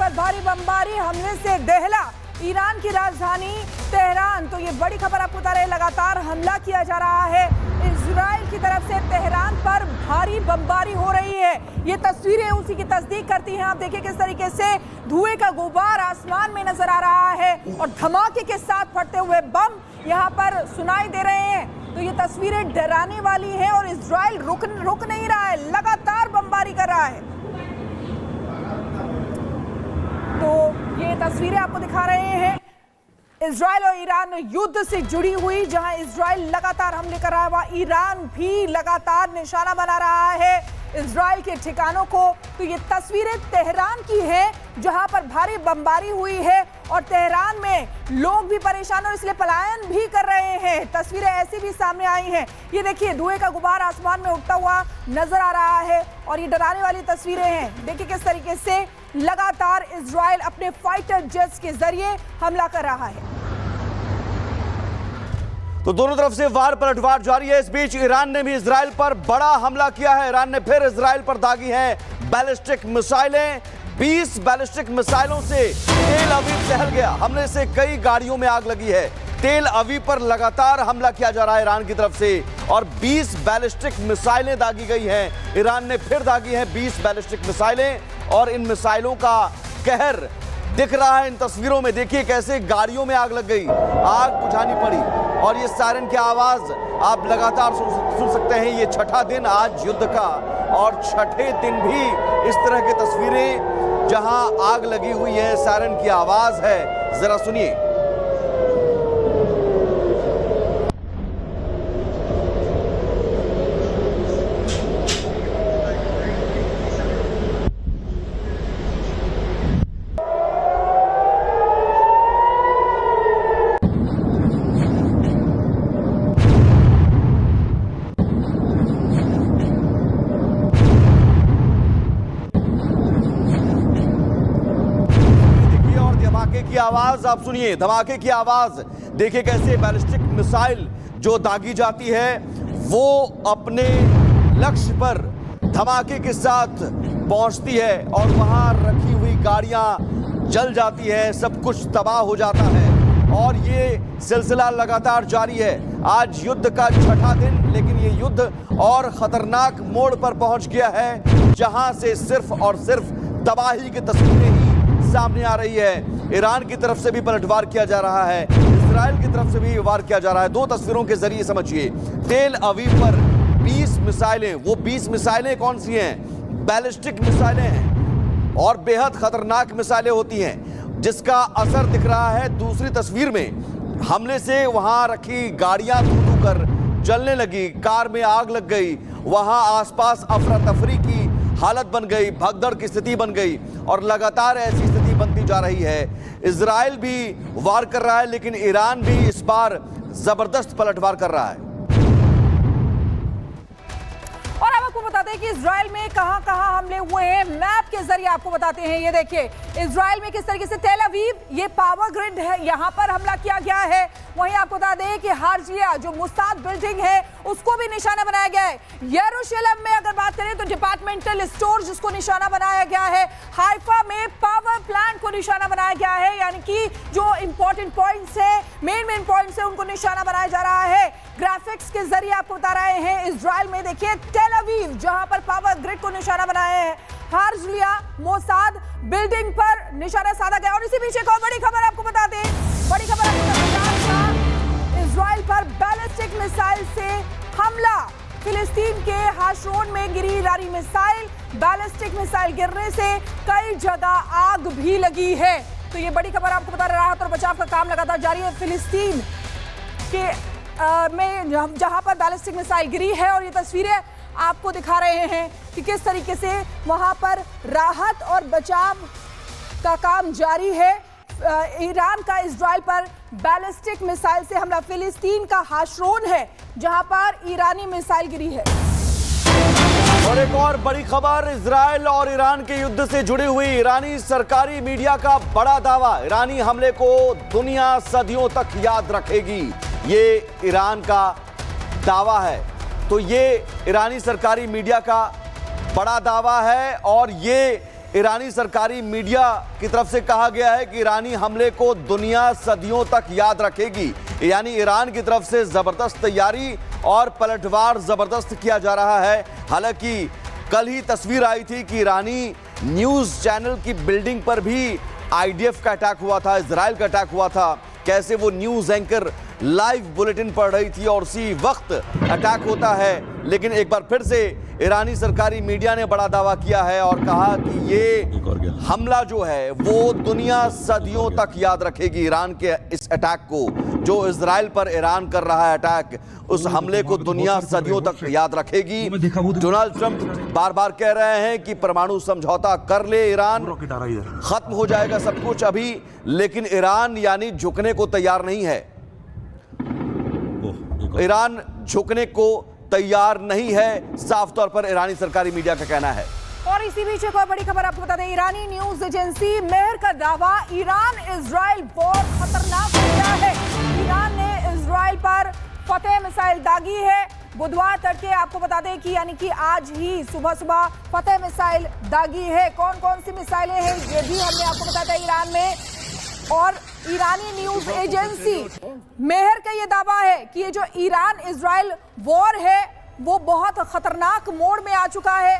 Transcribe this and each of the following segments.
पर भारी बमबारी हमले से दहला ईरान की राजधानी तेहरान। तो ये बड़ी खबर आपको बता रहे हैं, लगातार हमला किया जा रहा है इजराइल की तरफ से। तेहरान पर भारी बमबारी हो रही है। ये तस्वीरें उसी की तस्दीक करती हैं। आप देखिए किस तरीके से धुएं का गुबार आसमान में नजर आ रहा है और धमाके के साथ फटते हुए बम यहाँ पर सुनाई दे रहे हैं। तो ये तस्वीरें डराने वाली हैं और इजराइल रुक नहीं रहा है, लगातार बमबारी कर रहा है। तो ये तस्वीरें आपको दिखा रहे हैं इजराइल और ईरान युद्ध से जुड़ी हुई, जहां इजराइल लगातार हमले कर रहा है, वहां ईरान भी लगातार निशाना बना रहा है इजराइल के ठिकानों को। तो ये तस्वीरें तेहरान की हैं, जहां पर भारी बमबारी हुई है और तेहरान में लोग भी परेशान और इसलिए पलायन भी कर रहे हैं। तस्वीरें ऐसी भी सामने आई हैं। ये देखिए धुएं का गुबार आसमान में उठता हुआ नजर आ रहा है और ये डराने वाली तस्वीरें हैं। देखिए किस तरीके से लगातार इजराइल अपने फाइटर जेट्स के जरिए हमला कर रहा है। तो दोनों तरफ से वार पलटवार जारी है। इस बीच ईरान ने भी इजराइल पर बड़ा हमला किया है। ईरान ने फिर इजराइल पर दागी है बैलिस्टिक मिसाइलें। 20 बैलिस्टिक मिसाइलों से तेल अवीव दहल गया। हमले से कई गाड़ियों में आग लगी है। तेल अवीव पर लगातार हमला किया जा रहा है ईरान की तरफ से और 20 बैलिस्टिक मिसाइलें दागी गई हैं। ईरान ने फिर दागी हैं 20 बैलिस्टिक मिसाइलें और इन मिसाइलों का कहर दिख रहा है इन तस्वीरों में। देखिए कैसे गाड़ियों में आग लग गई, आग बुझानी पड़ी और ये सायरन की आवाज आप लगातार सुन सकते हैं। ये छठा दिन आज युद्ध का और छठे दिन भी इस तरह की तस्वीरें जहां आग लगी हुई है, सायरन की आवाज है। जरा सुनिए। आवाज आप सुनिए, धमाके की आवाज। देखिए कैसे बैलिस्टिक मिसाइल जो दागी जाती है वो अपने लक्ष्य पर धमाके के साथ पहुंचती है और वहां रखी हुई गाड़ियां जल जाती है, सब कुछ तबाह हो जाता है और ये सिलसिला लगातार जारी है। आज युद्ध का छठा दिन, लेकिन ये युद्ध और खतरनाक मोड़ पर पहुंच गया है, जहां से सिर्फ और सिर्फ तबाही की तस्वीरें ही सामने आ रही है। ईरान की तरफ से भी पलटवार किया जा रहा है, इजराइल की तरफ से भी वार किया जा रहा है। दो तस्वीरों के जरिए समझिए। तेल अवीव पर 20 मिसाइलें, वो 20 मिसाइलें कौन सी हैं? बैलिस्टिक मिसाइलें हैं और बेहद खतरनाक मिसाइलें होती हैं, जिसका असर दिख रहा है दूसरी तस्वीर में। हमले से वहां रखी गाड़ियां धू कर जलने लगी, कार में आग लग गई, वहां आसपास अफरा तफरी की हालत बन गई, भगदड़ की स्थिति बन गई और लगातार ऐसी स्थिति बनती जा रही है। इजराइल भी वार कर रहा है, लेकिन ईरान भी इस बार जबरदस्त पलटवार कर रहा है। और अब आपको बताते हैं कि इजराइल में कहां-कहां हमले हुए हैं, मैप के जरिए आपको बताते हैं। ये देखिए इजराइल में किस तरीके से तेल अवीव, ये पावर ग्रिड है, यहां पर हमला किया गया है। वहीं आपको बता दें कि हार्जिया जो मुसाद बिल्डिंग है उसको भी निशाना बनाया गया है। यरूशलेम में अगर बात करें तो डिपार्टमेंटल स्टोर जिसको निशाना बनाया गया है। हाइफा में पावर प्लांट को निशाना बनाया गया है, यानी कि जो इंपॉर्टेंट पॉइंट्स है, मेन पॉइंट्स है, उनको निशाना बनाया जा रहा है। ग्राफिक्स के जरिए आपको बता रहे हैं इजराइल में देखिए तेल अवीव जहां पर पावर ग्रिड को निशाना बनाया है, हार्जिया मोसाद बिल्डिंग पर निशाना साधा गया। और इसी बीच एक और बड़ी खबर आपको बता दें, बड़ी खबर इजराइल पर बैलिस्टिक मिसाइल से हमला। फिलिस्तीन के हाशरोन में गिरी ईरानी मिसाइल, बैलिस्टिक मिसाइल गिरने से कई जगह आग भी लगी है। तो ये बड़ी खबर आपको बता रहे, राहत और बचाव का काम लगातार जारी है फिलिस्तीन के में जहां पर बैलिस्टिक मिसाइल गिरी है। और ये तस्वीरें आपको दिखा रहे हैं कि किस तरीके से वहां पर राहत और बचाव का काम जारी है। ईरान का इजराइल पर बैलिस्टिक मिसाइल से हमला। फिलिस्तीन का हाशरोन है जहां पर ईरानी मिसाइल गिरी है। और एक और बड़ी खबर इजराइल और ईरान के युद्ध से जुड़ी हुई। ईरानी सरकारी मीडिया का बड़ा दावा, ईरानी हमले को दुनिया सदियों तक याद रखेगी, ये ईरान का दावा है। तो ये ईरानी सरकारी मीडिया का बड़ा दावा है और ये ईरानी सरकारी मीडिया की तरफ से कहा गया है कि ईरानी हमले को दुनिया सदियों तक याद रखेगी। यानी ईरान की तरफ से जबरदस्त तैयारी और पलटवार जबरदस्त किया जा रहा है। हालांकि कल ही तस्वीर आई थी कि ईरानी न्यूज़ चैनल की बिल्डिंग पर भी आईडीएफ का अटैक हुआ था, इजराइल का अटैक हुआ था। कैसे वो न्यूज़ एंकर लाइव बुलेटिन पढ़ रही थी और उसी वक्त अटैक होता है। लेकिन एक बार फिर से ईरानी सरकारी मीडिया ने बड़ा दावा किया है और कहा कि ये हमला जो है वो दुनिया सदियों तक याद रखेगी। ईरान के इस अटैक को, जो इजराइल पर ईरान कर रहा है अटैक, उस हमले को दुनिया सदियों तक याद रखेगी। डोनाल्ड ट्रंप बार बार कह रहे हैं कि परमाणु समझौता कर ले ईरान, खत्म हो जाएगा सब कुछ अभी, लेकिन ईरान यानी झुकने को तैयार नहीं है। ईरान झुकने को तैयार नहीं है, साफ तौर पर ईरानी सरकारी मीडिया का कहना है। और इसी बीच एक और बड़ी खबर आपको बता दें, ईरानी न्यूज एजेंसी मेहर का दावा, ईरान इजराइल वॉर खतरनाक हो गया है। ईरान ने इजराइल पर फतेह मिसाइल दागी है। बुधवार तड़के आपको बता दें कि यानी कि आज ही सुबह सुबह फतेह मिसाइल दागी है। कौन कौन सी मिसाइलें हैं ये भी हमने आपको बताया था ईरान में। और ईरानी न्यूज एजेंसी मेहर का ये दावा है कि ये जो ईरान इजराइल वॉर है वो बहुत खतरनाक मोड़ में आ चुका है।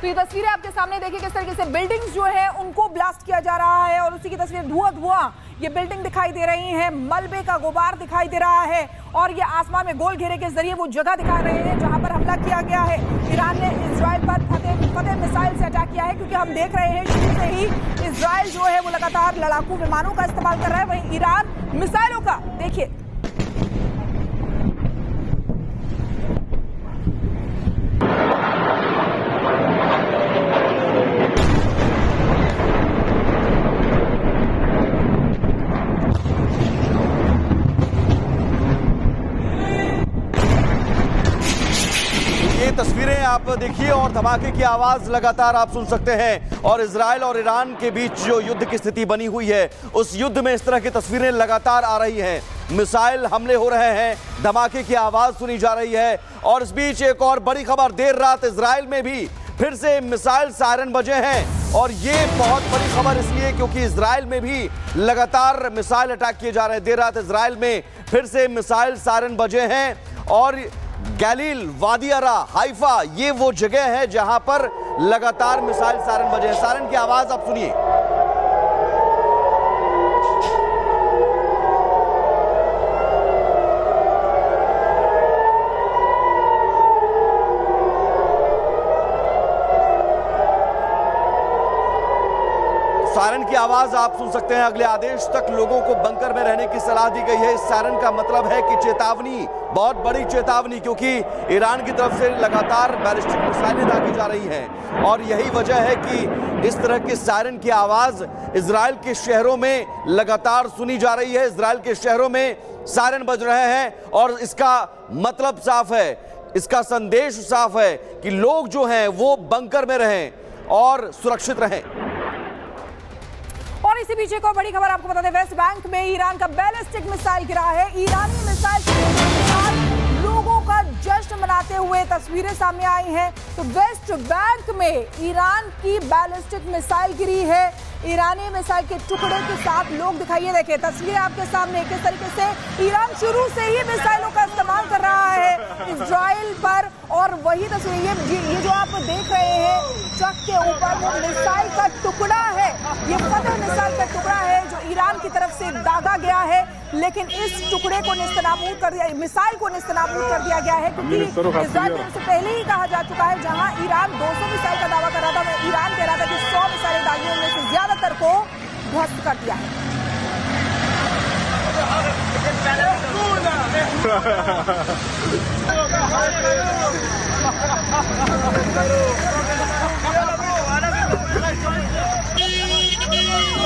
तो ये तस्वीरें आपके सामने देखिए किस तरीके से बिल्डिंग्स जो है उनको ब्लास्ट किया जा रहा है और उसी की तस्वीर धुआं ये बिल्डिंग दिखाई दे रही है, मलबे का गुबार दिखाई दे रहा है और ये आसमान में गोल घेरे के जरिए वो जगह दिखा रहे हैं जहां पर हमला किया गया है। ईरान ने इजराइल पर फतेह मिसाइल से अटैक किया है, क्योंकि हम देख रहे हैं शुरू से ही इजराइल जो है वो लगातार लड़ाकू विमानों का इस्तेमाल कर रहा है, वहीं ईरान मिसाइलों का। देखिए तस्वीरें आप देखिए और धमाके की आवाज लगातार आप सुन सकते हैं। और इजराइल और ईरान के बीच जो युद्ध की स्थिति बनी हुई है, उस युद्ध में इस तरह की तस्वीरें लगातार आ रही हैं। मिसाइल हमले हो रहे हैं, धमाके की आवाज सुनी जा रही है। और इस बीच एक और बड़ी खबर, देर रात इजराइल में भी फिर से मिसाइल सायरन बजे हैं। और ये बहुत बड़ी खबर इसलिए क्योंकि इजराइल में भी लगातार मिसाइल अटैक किए जा रहे हैं। देर रात इजराइल में फिर से मिसाइल सायरन बजे हैं और गलील, वादी अरा, हाइफा, ये वो जगह है जहां पर लगातार मिसाइल सायरन बजे हैं। सायरन की आवाज आप सुनिए। सायरन की आवाज आप सुन सकते हैं। अगले आदेश तक लोगों को बंकर में रहने की सलाह दी गई है। इस सायरन का मतलब है कि चेतावनी, बहुत बड़ी चेतावनी, क्योंकि ईरान की तरफ से लगातार बैलिस्टिक मिसाइलें दागी जा रही हैं। और यही वजह है कि इस तरह के सायरन की आवाज इजराइल के शहरों में लगातार सुनी जा रही है। इजराइल के शहरों में सायरन बज रहे हैं और इसका मतलब साफ है, इसका संदेश साफ है कि लोग जो हैं वो बंकर में रहें और सुरक्षित रहें। और इसी पीछे को बड़ी खबर आपको बता दें, वेस्ट बैंक में ईरान का बैलिस्टिक मिसाइल गिरा है। ईरानी मिसाइल के साथ लोगों का जश्न मनाते हुए तस्वीरें सामने आई हैं। तो वेस्ट बैंक में ईरान की बैलिस्टिक मिसाइल गिरी है। ईरानी मिसाइल के टुकड़े के साथ लोग दिखाइए, देखिए तस्वीरें आपके सामने किस तरीके से ईरान शुरू से ही मिसाइलों का इस्तेमाल कर रहा है इजराइल पर। और वही तस्वीर ये जो आप देख रहे हैं ट्रक के ऊपर, वो मिसाइल का टुकड़ा है, ये फतेह मिसाइल का टुकड़ा है जो ईरान की तरफ से दागा गया है। लेकिन इस टुकड़े को नेस्तनाबूद कर दिया, मिसाइल को नेस्तनाबूद कर दिया गया है, क्योंकि इजराइल से पहले ही कहा जा चुका है जहां ईरान 200 मिसाइल का दावा कर रहा था, ईरान कह रहा था कि 100 मिसाइलें दागी, उनमें से ज्यादातर को ध्वस्त कर दिया है।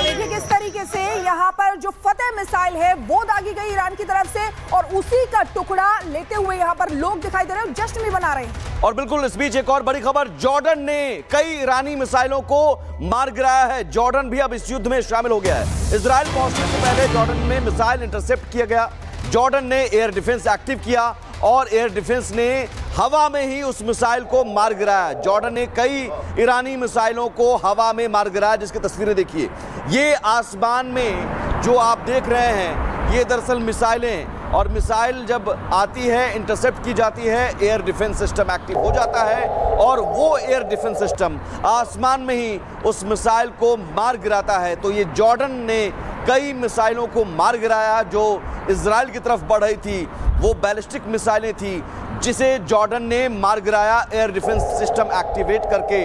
देखिए किस तरीके से यहाँ पर जो फतेह मिसाइल है वो दागी गई ईरान की तरफ से और उसी का टुकड़ा लेते हुए यहाँ पर लोग दिखाई दे रहे हैं, जश्न भी मना रहे हैं। और बिल्कुल इस बीच एक और बड़ी खबर, जॉर्डन ने कई ईरानी मिसाइलों को मार गिराया है। जॉर्डन भी अब इस युद्ध में शामिल हो गया है। इजराइल पहुंचने से पहले जॉर्डन में मिसाइल इंटरसेप्ट किया गया। जॉर्डन ने एयर डिफेंस एक्टिव किया और एयर डिफेंस ने हवा में ही उस मिसाइल को मार गिराया। जॉर्डन ने कई ईरानी मिसाइलों को हवा में मार गिराया, जिसकी तस्वीरें देखिए। ये आसमान में जो आप देख रहे हैं ये दरअसल मिसाइलें, और मिसाइल जब आती है इंटरसेप्ट की जाती है, एयर डिफेंस सिस्टम एक्टिव हो जाता है और वो एयर डिफेंस सिस्टम आसमान में ही उस मिसाइल को मार गिराता है। तो ये जॉर्डन ने कई मिसाइलों को मार गिराया जो इजराइल की तरफ बढ़ रही थी। वो बैलिस्टिक मिसाइलें थी जिसे जॉर्डन ने मार गिराया एयर डिफेंस सिस्टम एक्टिवेट करके।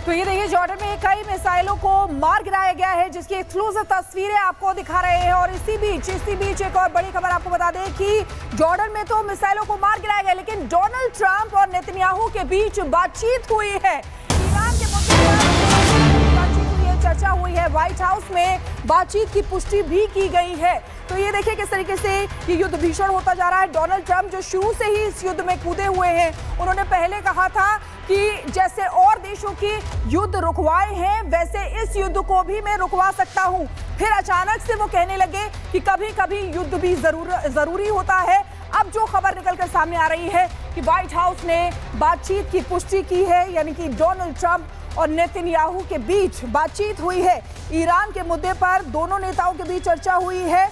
तो ये देखिए जॉर्डन में कई मिसाइलों को मार गिराया गया है, जिसकी एक्सक्लूसिव तस्वीरें आपको दिखा रहे हैं। और इसी बीच एक और बड़ी खबर आपको बता दें कि जॉर्डन में तो मिसाइलों को मार गिराया गया, लेकिन डोनाल्ड ट्रंप और नेतन्याहू के बीच बातचीत हुई है। ईरान के मुद्दे पर बातचीत हुई है, चर्चा हुई है। व्हाइट हाउस में बातचीत की पुष्टि भी की गई है। तो ये देखिए किस तरीके से ये युद्ध भीषण होता जा रहा है। डोनाल्ड ट्रंप जो शुरू से ही इस युद्ध में कूदे हुए हैं, उन्होंने पहले कहा था कि जैसे और देशों की युद्ध रुकवाए हैं वैसे इस युद्ध को भी मैं रुकवा सकता हूं। फिर अचानक से वो कहने लगे कि कभी कभी युद्ध भी जरूरी होता है। अब जो खबर निकलकर सामने आ रही है कि व्हाइट हाउस ने बातचीत की पुष्टि की है, यानी कि डोनाल्ड ट्रंप और नेतन्याहू के बीच बातचीत हुई है। ईरान के मुद्दे पर दोनों नेताओं के बीच चर्चा हुई है।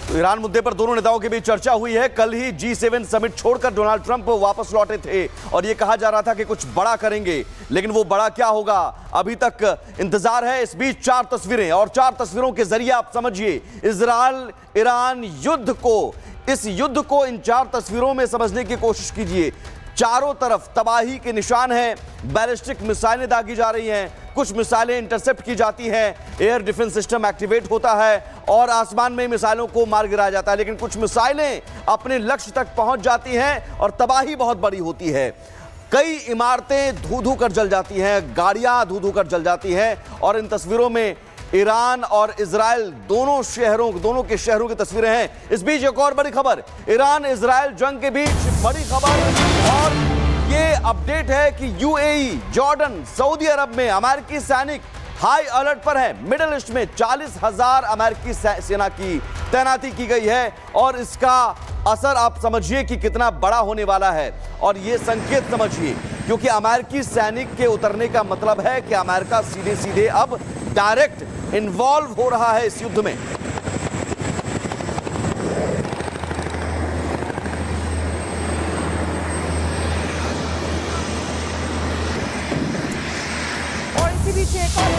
तो ईरान मुद्दे पर दोनों नेताओं के बीच चर्चा हुई है। कल ही G7 समिट छोड़कर डोनाल्ड ट्रंप वापस लौटे थे और यह कहा जा रहा था कि कुछ बड़ा करेंगे, लेकिन वो बड़ा क्या होगा अभी तक इंतजार है। इस बीच 4 तस्वीरें, और 4 तस्वीरों के जरिए आप समझिए इजराइल ईरान युद्ध को, इस युद्ध को इन 4 तस्वीरों में समझने की कोशिश कीजिए। चारों तरफ तबाही के निशान हैं, बैलिस्टिक मिसाइलें दागी जा रही हैं, कुछ मिसाइलें इंटरसेप्ट की जाती हैं, एयर डिफेंस सिस्टम एक्टिवेट होता है और आसमान में मिसाइलों को मार गिराया जाता है। लेकिन कुछ मिसाइलें अपने लक्ष्य तक पहुंच जाती हैं और तबाही बहुत बड़ी होती है। कई इमारतें धू-धू कर जल जाती हैं, गाड़ियां धू-धू कर जल जाती हैं। और इन तस्वीरों में ईरान और इजराइल दोनों के शहरों की तस्वीरें हैं। इस बीच एक और बड़ी खबर, ईरान इजराइल जंग के बीच बड़ी खबर, और ये अपडेट है कि यूएई, जॉर्डन, सऊदी अरब में अमेरिकी सैनिक हाई अलर्ट पर है। मिडिल ईस्ट में 40,000 अमेरिकी सेना की तैनाती की गई है और इसका असर आप समझिए कि कितना बड़ा होने वाला है। और ये संकेत समझिए, क्योंकि अमेरिकी सैनिक के उतरने का मतलब है कि अमेरिका सीधे सीधे अब डायरेक्ट इन्वॉल्व हो रहा है इस युद्ध में। एक और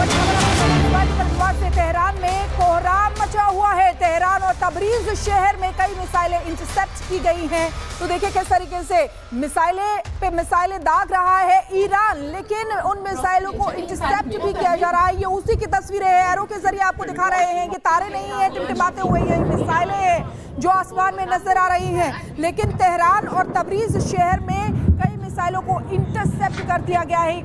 बड़ी खबर से तेहरान में कोहराम मचा हुआ है। तेहरान और तबरीज शहर में कई मिसाइलें इंटरसेप्ट की गई हैं। तो देखिए किस तरीके से मिसाइलें दाग रहा है ईरान, लेकिन उन मिसाइलों को इंटरसेप्ट भी किया जा रहा है। ये उसी की तस्वीरें हैं, एरो के जरिए आपको दिखा रहे हैं कि तारे नहीं है, टिमटिमाते हुए ये मिसाइलें हैं जो आसमान में नजर आ रही हैं। लेकिन तेहरान और तबरीज शहर में कई मिसाइलों को इंटरसेप्ट कर दिया गया है।